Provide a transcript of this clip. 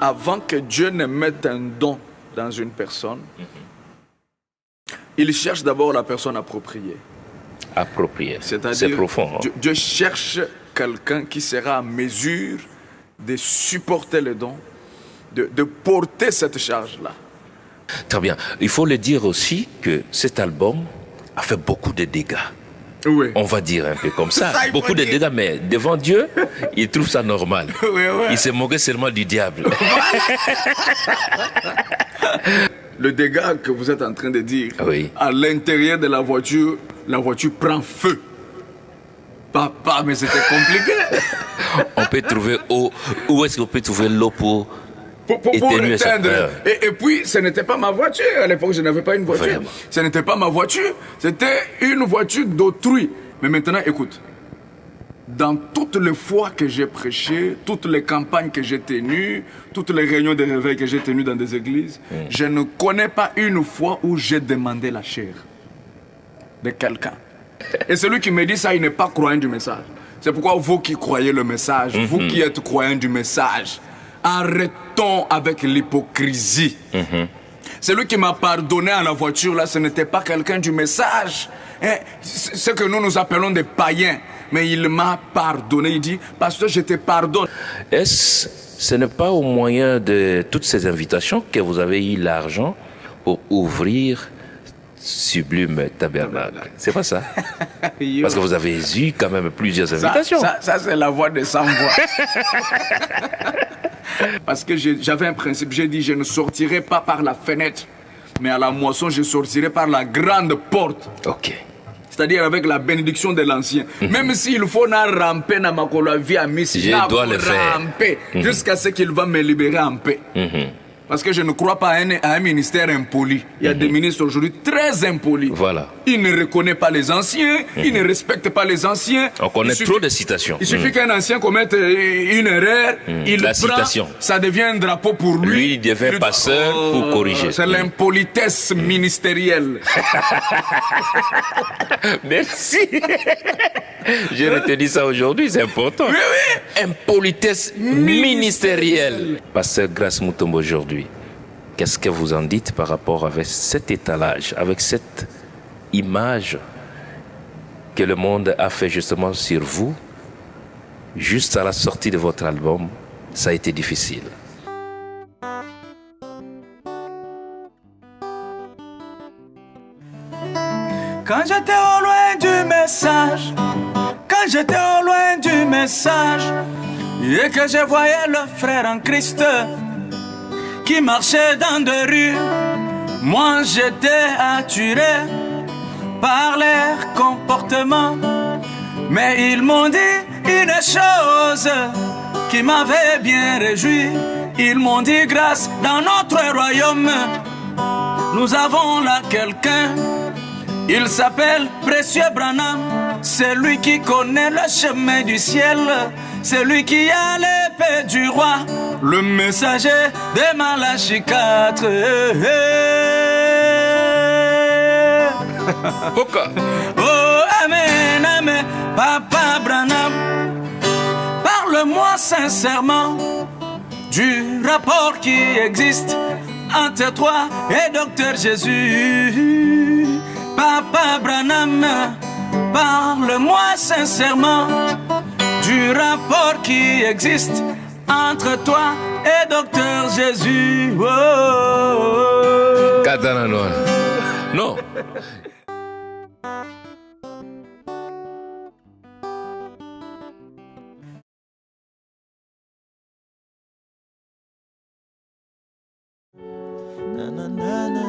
Avant que Dieu ne mette un don dans une personne, il cherche d'abord la personne appropriée. Approprié. C'est C'est-à-dire, profond. Hein? Dieu cherche quelqu'un qui sera en mesure de supporter le don, de porter cette charge-là. Très bien. Il faut le dire aussi que cet album a fait beaucoup de dégâts. Oui. On va dire un peu comme ça. Ça, il faut Beaucoup de dire. dégâts, mais devant Dieu, il trouve ça normal. Oui, oui. Il se moquait seulement du diable. Le dégât que vous êtes en train de dire, Oui. à l'intérieur de la voiture prend feu. Papa, mais c'était compliqué. On peut trouver où est-ce qu'on peut trouver l'eau pour Pour éteindre sa éteindre. peur. Et puis, ce n'était pas ma voiture. À l'époque, je n'avais pas une voiture. Vraiment. Ce n'était pas ma voiture. C'était une voiture d'autrui. Mais maintenant, écoute. Dans toutes les fois que j'ai prêché, toutes les campagnes que j'ai tenues, toutes les réunions de réveil que j'ai tenues dans des églises, je ne connais pas une fois où j'ai demandé la chair de quelqu'un. Et celui qui me dit ça, il n'est pas croyant du message. C'est pourquoi vous qui croyez le message, vous qui êtes croyants du message, arrêtons avec l'hypocrisie. Celui qui m'a pardonné à la voiture, là, ce n'était pas quelqu'un du message. Hein, ce que nous appelons des païens. Mais il m'a pardonné. Il dit, pasteur, je te pardonne. Ce n'est pas au moyen de toutes ces invitations que vous avez eu l'argent pour ouvrir Sublime Tabernacle. C'est pas ça? Parce que vous avez eu quand même plusieurs invitations. Ça c'est la voix de sans voix. Parce que j'avais un principe. J'ai dit, je ne sortirai pas par la fenêtre. Mais à la moisson, je sortirai par la grande porte. Ok. C'est-à-dire avec la bénédiction de l'ancien. Même s'il faut ramper dans ma vie à Miss, Je dois le faire. Jusqu'à ce qu'il va me libérer en paix. Parce que je ne crois pas à un ministère impoli. Il y a des ministres aujourd'hui très impolis. Voilà. Ils ne reconnaissent pas les anciens, ils ne respectent pas les anciens. On connaît trop de citations. Il suffit qu'un ancien commette une erreur, il La prend, citation. ça devient un drapeau pour lui. Lui, il devient passeur pour corriger. C'est l'impolitesse ministérielle. Merci. Je vais te dire ça aujourd'hui, c'est important. Oui, oui. Impolitesse ministérielle. Pasteur Grace Mutombo, aujourd'hui, qu'est-ce que vous en dites par rapport avec cet étalage, avec cette image que le monde a fait justement sur vous, juste à la sortie de votre album? Ça a été difficile. Quand j'étais au loin du message, quand j'étais au loin du message, et que je voyais le frère en Christ qui marchait dans des rues, moi j'étais attiré par leur comportement. Mais ils m'ont dit une chose qui m'avait bien réjoui. Ils m'ont dit, grâce dans notre royaume, nous avons là quelqu'un. Il s'appelle Précieux Branham. C'est lui qui connaît le chemin du ciel. C'est lui qui a l'épée du roi, le messager de Malachie 4. Oh, amen, amen. Papa Branham, parle-moi sincèrement du rapport qui existe entre toi et Docteur Jésus. Papa Branham, parle-moi sincèrement du rapport qui existe entre toi et Docteur Jésus. Oh, oh, oh. Katana Noir. Non. Na, na, na, na.